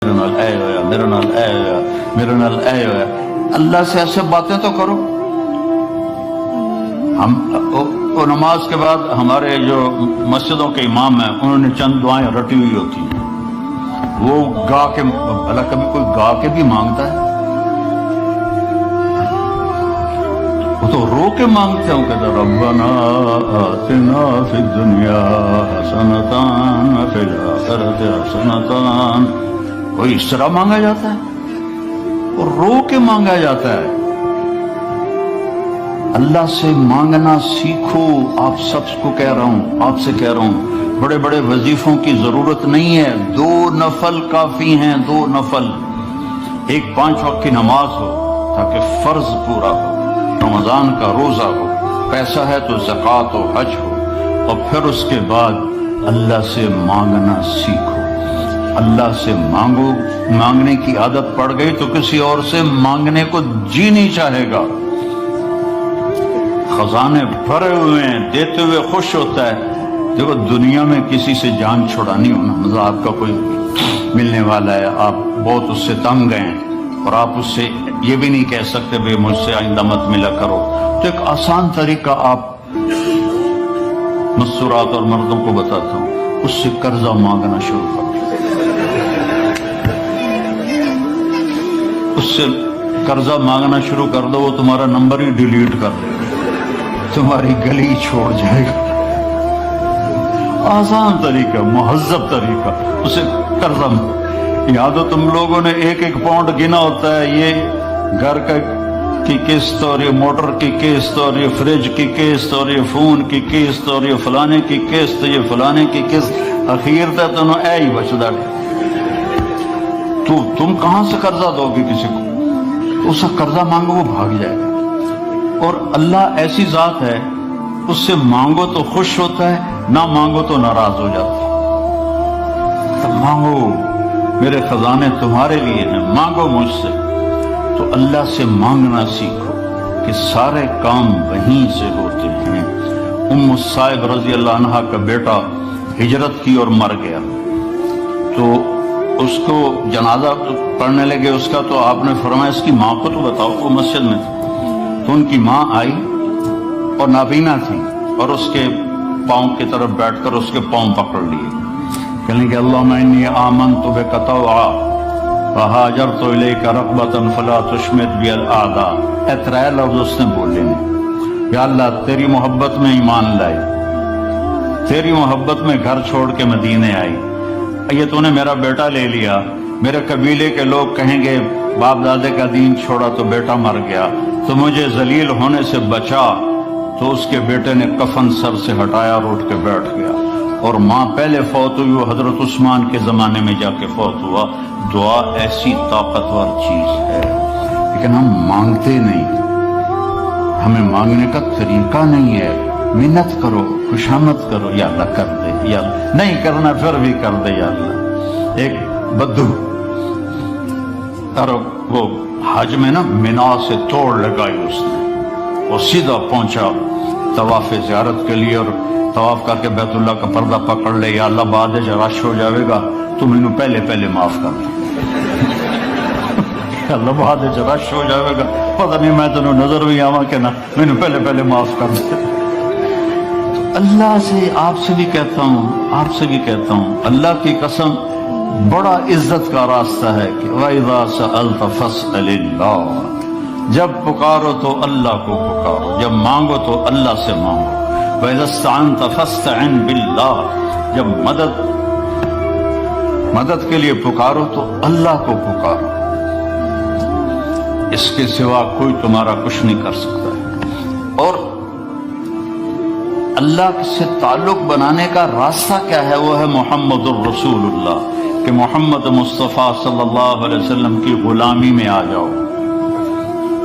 میرے نال اے ہویا، میرے نال اے ہویا۔ اللہ سے ایسے باتیں تو کرو۔ ہم نماز کے بعد ہمارے جو مسجدوں کے امام ہیں انہوں نے چند دعائیں رٹی ہوئی ہوتی ہیں، وہ گا کے، اللہ کبھی کوئی گا کے بھی مانگتا ہے؟ وہ تو رو کے مانگتے ہیں، کہتے ربنا آتنا فی الدنیا حسنۃ وفی الآخرۃ حسنۃ۔ کوئی اس طرح مانگا جاتا ہے؟ اور رو کے مانگا جاتا ہے۔ اللہ سے مانگنا سیکھو۔ آپ سب کو کہہ رہا ہوں، آپ سے کہہ رہا ہوں، بڑے بڑے وظیفوں کی ضرورت نہیں ہے، 2 نفل کافی ہیں، 2 نفل۔ ایک 5 وقت کی نماز ہو تاکہ فرض پورا ہو، رمضان کا روزہ ہو، پیسہ ہے تو زکوٰۃ و حج ہو، اور پھر اس کے بعد اللہ سے مانگنا سیکھو۔ اللہ سے مانگو، مانگنے کی عادت پڑ گئی تو کسی اور سے مانگنے کو جی نہیں چاہے گا۔ خزانے بھرے ہوئے ہیں، دیتے ہوئے خوش ہوتا ہے۔ دیکھو دنیا میں کسی سے جان چھڑانی ہونا، مطلب آپ کا کوئی ملنے والا ہے، آپ بہت اس سے تنگ ہیں اور آپ اس سے یہ بھی نہیں کہہ سکتے بھئی مجھ سے آئندہ مت ملا کرو، تو ایک آسان طریقہ آپ مستورات اور مردوں کو بتاتا ہوں، اس سے قرضہ مانگنا شروع کرو۔ اس سے قرضہ مانگنا شروع کر دو، وہ تمہارا نمبر ہی ڈیلیٹ کر دے گا، تمہاری گلی چھوڑ جائے گا۔ آسان طریقہ، مہذب طریقہ، اسے قرضہ۔ یہاں تو تم لوگوں نے 1-1 پاؤنڈ گنا ہوتا ہے، یہ گھر کی قسط اور یہ موٹر کی قسط اور یہ فریج کی قسط اور یہ فون کی قسط اور یہ فلانے کی قسط، یہ فلانے کی قسط، اخیر تک تمہیں اے ہی بچدا۔ تو تم کہاں سے قرضہ دو گے کسی کو؟ اس سے قرضہ مانگو، وہ بھاگ جائے گا۔ اور اللہ ایسی ذات ہے، اس سے مانگو تو خوش ہوتا ہے، نہ مانگو تو ناراض ہو جاتا ہے۔ تو مانگو، میرے خزانے تمہارے لیے ہیں، مانگو مجھ سے۔ تو اللہ سے مانگنا سیکھو کہ سارے کام وہیں سے ہوتے ہیں۔ ام الصائب رضی اللہ عنہا کا بیٹا ہجرت کی اور مر گیا، تو اس کو جنازہ پڑھنے لگے اس کا، تو آپ نے فرمایا اس کی ماں کو تو بتاؤ، وہ مسجد میں تھی۔ تو ان کی ماں آئی اور نابینا تھی، اور اس کے پاؤں کی طرف بیٹھ کر اس کے پاؤں پکڑ لیے، کہنے کہ اللہم انی آمنت بک طوعا وہاجرت الیک رغبۃ فلا تشمت بی الاعداء۔ 3 لفظ اس نے بولے نے، یا اللہ تیری محبت میں ایمان لائی، تیری محبت میں گھر چھوڑ کے مدینے آئی، یہ تو نے میرا بیٹا لے لیا، میرے قبیلے کے لوگ کہیں گے باپ دادے کا دین چھوڑا تو بیٹا مر گیا، تو مجھے ذلیل ہونے سے بچا۔ تو اس کے بیٹے نے کفن سر سے ہٹایا اور اٹھ کے بیٹھ گیا، اور ماں پہلے فوت ہوئی، وہ حضرت عثمان کے زمانے میں جا کے فوت ہوا۔ دعا ایسی طاقتور چیز ہے، لیکن ہم مانگتے نہیں، ہمیں مانگنے کا طریقہ نہیں ہے۔ محنت کرو، خوشامد کرو، یا اللہ کر دے، یا اللہ نہیں کرنا پھر بھی کر دے، یا اللہ۔ ایک بدو اور وہ حج میں نا منا سے توڑ لگائی اس نے، اور سیدھا پہنچا طواف زیارت کے لیے، اور طواف کر کے بیت اللہ کا پردہ پکڑ لے، یا اللہ بعد رش ہو جاوے گا تو مینوں پہلے معاف کر دے، اللہ بعد رش ہو جاوے گا پتہ نہیں میں تینوں نظر بھی آواں کہ نہ، مینوں پہلے معاف کر دے۔ اللہ سے، آپ سے بھی کہتا ہوں، آپ سے بھی کہتا ہوں، اللہ کی قسم بڑا عزت کا راستہ ہے کہ وَإِذَا سَأَلْتَ فَاسْأَلِ اللَّهَ، جب پکارو تو اللہ کو پکارو، جب مانگو تو اللہ سے مانگو۔ وَإِذَا اسْتَعَنْتَ فَاسْتَعِنْ بِاللَّهِ، جب مدد کے لیے پکارو تو اللہ کو پکارو، اس کے سوا کوئی تمہارا کچھ نہیں کر سکتا ہے۔ اور اللہ سے تعلق بنانے کا راستہ کیا ہے؟ وہ ہے محمد الرسول اللہ، کہ محمد مصطفیٰ صلی اللہ علیہ وسلم کی غلامی میں آ جاؤ،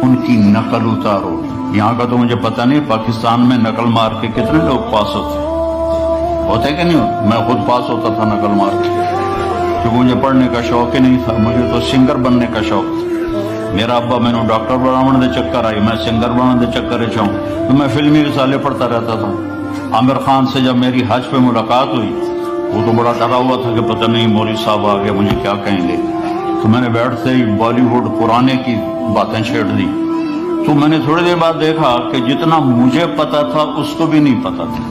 ان کی نقل اتارو۔ یہاں کا تو مجھے پتہ نہیں پاکستان میں نقل مار کے کتنے لوگ پاس ہوتے کہ نہیں ہوتے؟ میں خود پاس ہوتا تھا نقل مار کے، کیونکہ مجھے پڑھنے کا شوق ہی نہیں تھا، مجھے تو سنگر بننے کا شوق تھا۔ میرا ابا میں نے ڈاکٹر بناون دے چکر آئی، میں سنگر بناون دے چکر چاہوں تو میں فلمی رسالے پڑھتا رہتا تھا۔ عامر خان سے جب میری حج پہ ملاقات ہوئی، وہ تو بڑا ڈرا ہوا تھا کہ پتہ نہیں مولوی صاحب آگے مجھے کیا کہیں گے، تو میں نے بیٹھتے ہی بالی ووڈ پرانے کی باتیں چھیڑ دی. تو میں نے تھوڑی دیر بعد دیکھا کہ جتنا مجھے پتا تھا اس کو بھی نہیں پتا تھا.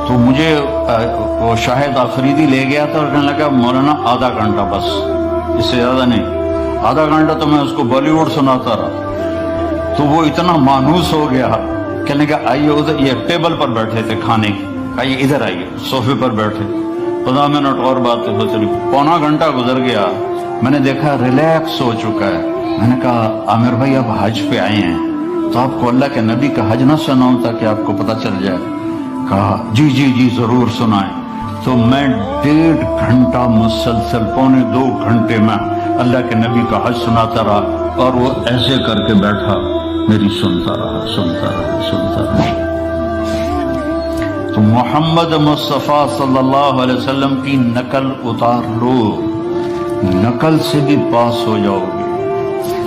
تو مجھے وہ شاہد آفریدی لے گیا تھا اور کہنے لگا مولانا آدھا گھنٹہ بس، اس سے زیادہ نہیں. آدھا گھنٹہ تو میں اس کو بالی ووڈ سناتا رہا. تو وہ اتنا مانوس ہو گیا، کہنے لگا آئیے ادھر، یہ ٹیبل پر بیٹھے تھے کھانے کی، آئیے ادھر آئیے، صوفے پر بیٹھے. 15 منٹ اور بات ہو چلی، پونا گھنٹہ گزر گیا. میں نے دیکھا ریلیکس ہو چکا ہے. میں نے کہا عامر بھائی آپ حج پہ آئے ہیں تو آپ کو اللہ کے نبی کا حج نہ سناؤں تاکہ آپ کو پتہ چل جائے؟ کہا جی جی جی ضرور سنائیں. تو میں 1.5 گھنٹہ مسلسل، 1.25 گھنٹے میں اللہ کے نبی کا حج سناتا رہا، اور وہ ایسے کر کے بیٹھا میری سنتا رہا سنتا رہا سنتا رہا. تو محمد مصطفیٰ صلی اللہ علیہ وسلم کی نقل اتار لو، نقل سے بھی پاس ہو جاؤ گے.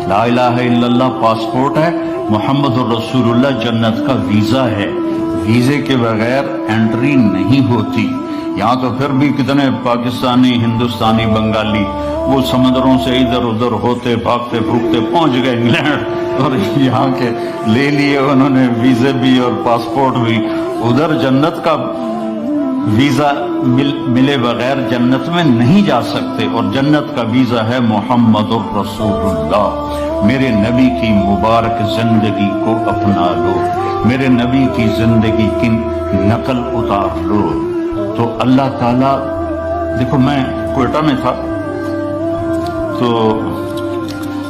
لا الہ الا اللہ پاسپورٹ ہے، محمد الرسول اللہ جنت کا ویزا ہے. ویزے کے بغیر انٹری نہیں ہوتی. یہاں تو پھر بھی کتنے پاکستانی، ہندوستانی، بنگالی وہ سمندروں سے ادھر ادھر ہوتے بھاگتے پھوکتے پہنچ گئے انگلینڈ، اور یہاں کے لے لیے انہوں نے ویزے بھی اور پاسپورٹ بھی. ادھر جنت کا ویزا ملے بغیر جنت میں نہیں جا سکتے، اور جنت کا ویزا ہے محمد الرسول اللہ. میرے نبی کی مبارک زندگی کو اپنا لو، میرے نبی کی زندگی کی نقل اتار لو. تو اللہ تعالیٰ، دیکھو میں کوئٹہ میں تھا تو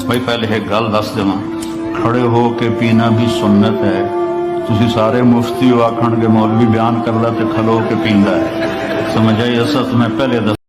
بھائی پہلے ایک گل دس دوں، کھڑے ہو کے پینا بھی سنت ہے. تسی سارے مفتی آکھن کے مولوی بیان کر لا تے کھلو کے پیندا ہے، سمجھ آئی؟ ایسا تو میں پہلے دس